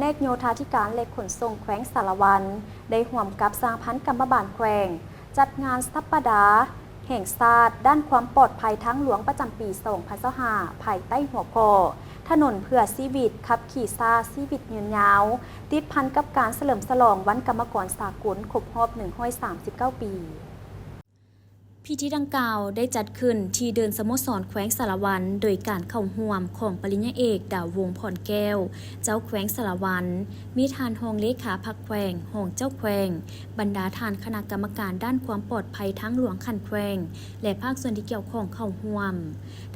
นกโยธาธิการและขนส่งแขวงสารวันได้ร่วมกับสหพันธ์กรรมบาลแขวงจัดงานสัปดาห์แห่งชาติด้านความปลอดภัยทางหลวงประจำปี2025ภายใต้หัวข้อถนนเพื่อชีวิตขับขี่ซาชีวิตยืนยาวติดพันกับการเฉลิมฉลองวันกรรมกรสากลครบรอบ139 ปีพิธีดังกล่าวได้จัดขึ้นที่เดินสโมสรแขวงสารวันโดยการเข้าร่วมของปริญญาเอกดาววงศ์พรแก้วเจ้าแขวงสารวันมีทานรองเลขาพักแขวงรองเจ้าแขวงบรรดาทานคณะกรรมการด้านความปลอดภัยทั้งหลวงคันแขวงและภาคส่วนที่เกี่ยวข้องเข้าร่วม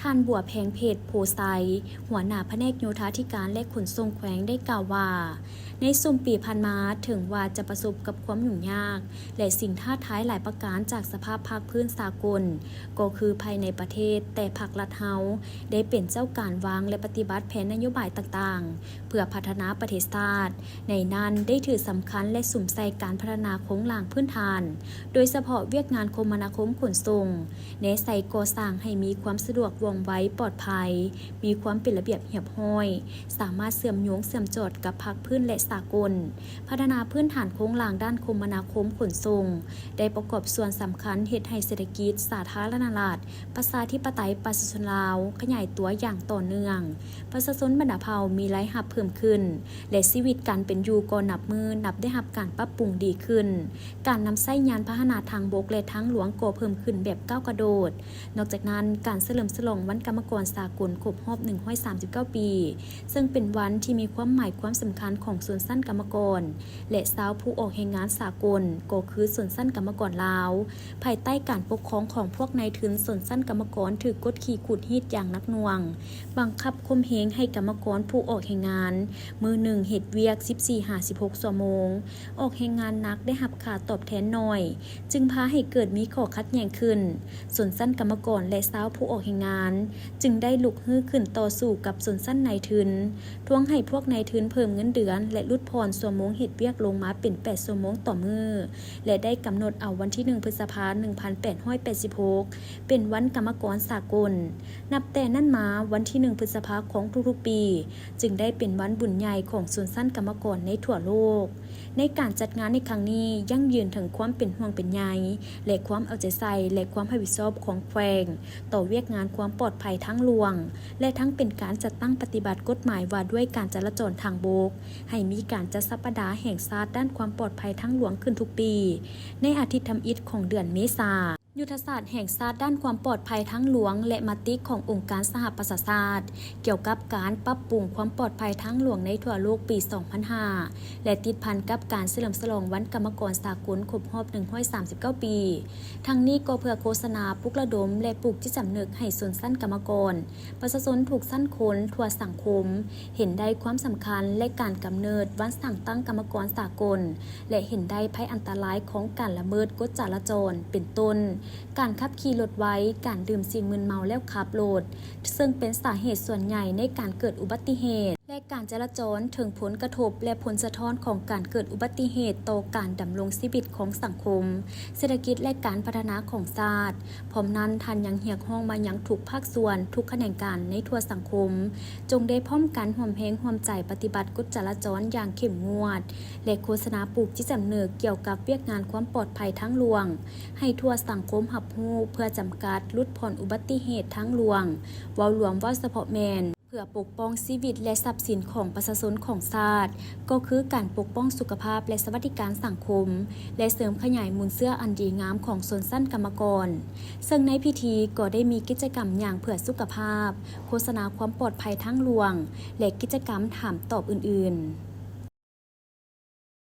ท่านบัวแพงเพชรโพไซหัวหน้าแผนกโยธาธิการและขนส่งแขวงได้กล่าวว่าในสุ่มปีผ่านมาถึงว่าจะประสบกับความยุ่งยากและสิ่งท้าทายหลายประการจากสภาพภาคพื้นสากลก็คือภายในประเทศแต่ภาครัฐเฮาได้เป็นเจ้าการวางและปฏิบัติแผนนโยบายต่างๆเพื่อพัฒนาประเทศชาติในนั้นได้ถือสำคัญและสุ่มใส่การพัฒนาโครงหลังพื้นฐานโดยเฉพาะเวียกงานคมนาคมขนส่งเน้นใส่ก่อสร้างให้มีความสะดวกว่องไวปลอดภัยมีความเป็นระเบียบเรียบร้อยสามารถเชื่อมโยงเชื่อมจดกับภาคพื้นและสากลพัฒนาพื้นฐานโครงหลังด้านคมนาคมขนส่งได้ประกอบส่วนสำคัญเฮ็ดให้เศรษฐกิจสาธารณรัฐประชาธิปไตยประชาชนลาวขยายตัวอย่างต่อเนื่องประชาชนบรรดาเผ่ามีรายรับเพิ่มขึ้นและชีวิตการเป็นอยู่ก็นับได้รับการปรับปรุงดีขึ้นการนำใช้ยานพาหนะทางบกและทางหลวงก็เพิ่มขึ้นแบบก้าวกระโดดนอกจากนั้นการเฉลิมฉลองวันกรรมกรสากลครบรอบ139 ปีซึ่งเป็นวันที่มีความหมายความสำคัญของส่วนสั้นกรรมกรและชาวผู้ออกแรงงานสากลก็คือส่วนสั้นกรรมกรลาวภายใต้การปกครองของพวกนายทุนส่วนสั้นกรรมกรถือกดขี่ขูดฮีดอย่างหนักหน่วงบังคับข่มเหงให้กรรมกรผู้ออกแรงงานมือหนึ่งเฮ็ดเวียก 14-16 ชั่วโมงออกแรงงานนักได้รับค่าตอบแทนน้อยจึงพาให้เกิดมีข้อขัดแย้งขึ้นส่วนสั้นกรรมกรและชาวผู้ออกแรงงานจึงได้ลุกฮือขึ้นต่อสู้กับส่วนสั้นนายทุนทวงให้พวกนายทุนเพิ่มเงินเดือนและลดพรชั่วโมงเฮ็ดเวียกลงมาเป็น8ชั่วโมงต่อมื้อและได้กำหนดเอาวันที่1 พฤษภาคม 1886เป็นวันกรรมกรสากลนับแต่นั้นมาวันที่1 พฤษภาคมของทุกๆปีจึงได้เป็นวันบุญใหญ่ของส่วนสั้นกรรมกรในทั่วโลกในการจัดงานในครั้งนี้ยั่งยืนถึงความเป็นห่วงเป็นใยและความเอาใจใส่และความรับผิดชอบของแขวงต่อเวียกงานความปลอดภัยทั้งหลวงและทั้งเป็นการจัดตั้งปฏิบัติกฎหมายว่าด้วยการจราจรทางบกให้มีการจัดสัปดาห์แห่งชาติด้านความปลอดภัยทั้งหลวงขึ้นทุกปีในอาทิตย์ทำอิฐของเดือนเมษายนยุทธศาสตร์แห่งชาติด้านความปลอดภัยทั้งหลวงและมติขององค์การสหประชาชาติเกี่ยวกับการปรับปรุงความปลอดภัยทั้งหลวงในทั่วโลกปี 2005 และติดพันกับการเฉลิมฉลองวันกรรมกรสากลครบรอบ139 ปีทั้งนี้ก็เพื่อโฆษณาปลุกระดมและปลูกจิตสำนึกให้ส่วนสั้นกรรมกรประชาชนถูกสั้นคนทั่วสังคมเห็นได้ความสำคัญและการกำเนิดวันสั่งตั้งกรรมกรสากลและเห็นได้ภัยอันตรายของการละเมิดกฎจราจรเป็นต้นการขับขี่รถไว้การดื่มสิ่งมึนเมาแล้วขับรถซึ่งเป็นสาเหตุส่วนใหญ่ในการเกิดอุบัติเหตุและการจราจรถึงผลกระทบและผลสะท้อนของการเกิดอุบัติเหตุต่อการดำรงชีวิตของสังคมเศรษฐกิจและการพัฒนาของชาติพร้อมนั้นท่านยังเรียกร้องมายังทุกภาคส่วนทุกแขนงการในทั่วสังคมจงได้พร้อมกันร่วมแรงร่วมใจปฏิบัติกฎจราจรอย่างเข้มงวดและโฆษณาปลูกจิตสำนึกเกี่ยวกับเวียกงานความปลอดภัยทั้งหลวงให้ทั่วสังคมรับรู้เพื่อจำกัดลดผ่อนอุบัติเหตุทั้งหลวงเว้าหลวงว่าเฉพาะแมนเพื่อปกป้องชีวิตและทรัพย์สินของประชาชนของชาติก็คือการปกป้องสุขภาพและสวัสดิการสังคมและเสริมขยายมูลเสื้ออันดีงามของส่วนสั้นกรรมกรซึ่งในพิธีก็ได้มีกิจกรรมอย่างเพื่อสุขภาพโฆษณาความปลอดภัยทั้งหลวงและกิจกรรมถามตอบอื่นๆ